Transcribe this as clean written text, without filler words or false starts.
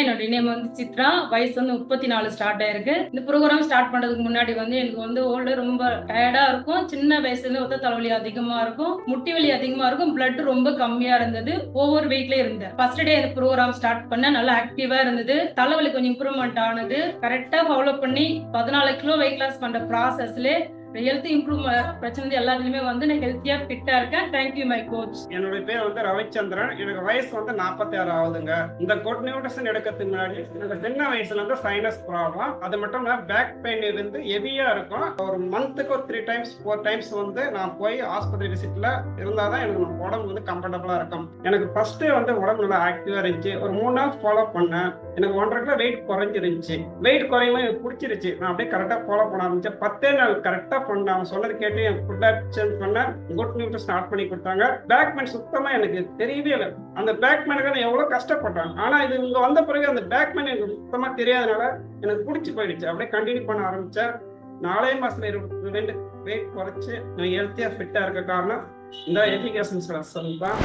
என்னோட நேம் வந்து சித்ரா. வயசு வந்து 34 ஸ்டார்ட் ஆயிருக்கு. இந்த ப்ரோக்ராம் ஸ்டார்ட் பண்றதுக்கு முன்னாடி வந்து எனக்கு வந்து ஓல்டு ரொம்ப டயர்டா இருக்கும். சின்ன வயசுல ஒத்த தலைவலி அதிகமா இருக்கும், முட்டி வலி அதிகமா இருக்கும், பிளட் ரொம்ப கம்மியா இருந்தது. ஓவர் வெயிட்ல இருந்தேன். ஃபர்ஸ்ட் டே இந்த ப்ரோக்ராம் ஸ்டார்ட் பண்ண நல்லா ஆக்டிவா இருந்தது. தலைவலி கொஞ்சம் இம்ப்ரூவ்மெண்ட் ஆனது. கரெக்டா ஃபாலோ பண்ணி 14 கிலோ வெயிட் லாஸ் பண்ற ப்ராசஸ்ல ஹெல்த் இம்ப்ரூவ் பிரச்சனை எல்லாத்துலயுமே வந்து நான் ஹெல்த்தியா ஃபிட்டா இருக்கேன். Thank you my coach. என்னுடைய பேர் வந்து ரவிச்சந்திரன். எனக்கு வயசு வந்து 46 ஆகுதுங்க. இந்த குட் நியூட்ரிஷன் எடுக்கிறதுக்கு முன்னாடி எனக்கு சின்ன வயசுல இருந்து சைனஸ் ப்ராப்ளம், அது மட்டும் இல்ல பேக் பெயின் இருந்து ஹெவியா இருக்கும். ஒரு மந்த்துக்கு ஒரு 3 டைம்ஸ் 4 டைம்ஸ் வந்து நான் போய் ஆஸ்பத்திரி விசிட்ல இருந்தாதான் எனக்கு உடம்பு வந்து கம்ஃபர்டபுளா இருக்கும். எனக்கு ஃபர்ஸ்ட் வந்து உடம்பு நல்லா ஆக்டிவா இருந்துச்சு. ஒரு 3 நாள் ஃபாலோ பண்ணேன். எனக்கு 1.5 கிலோ வெயிட் குறைஞ்சிருந்துச்சு. வெயிட் குறையுமே எனக்கு பிடிச்சிருச்சு. நான் அப்படியே கரெக்டா ஃபாலோ பண்ண ஆரம்பிச்சேன். 10 நாள் கரெக்டா பண்ணேன். அவன் சொன்னது கேட்டு என் ஃபுட் சேஞ்ச் பண்ணேன். குட் நியூட்ரிஷன் ஸ்டார்ட் பண்ணி கொடுத்தாங்க. பேக் பெயின் சுத்தமா எனக்கு தெரியவே இல்லை. அந்த பேக் பெயினுக்கு நான் எவ்வளவு கஷ்டப்பட்டேன். ஆனா இது இங்க வந்த பிறகு அந்த பேக் பெயின் எனக்கு சுத்தமா தெரியாதனால எனக்கு பிடிச்சி போயிடுச்சு. அப்படியே கண்டினியூ பண்ண ஆரம்பிச்சேன். 4 மாசத்துல 22 வெயிட் குறைச்சு நான் ஹெல்த்தியா ஃபிட்டா இருக்க காரணம் இந்த எஜுகேஷன் தான்.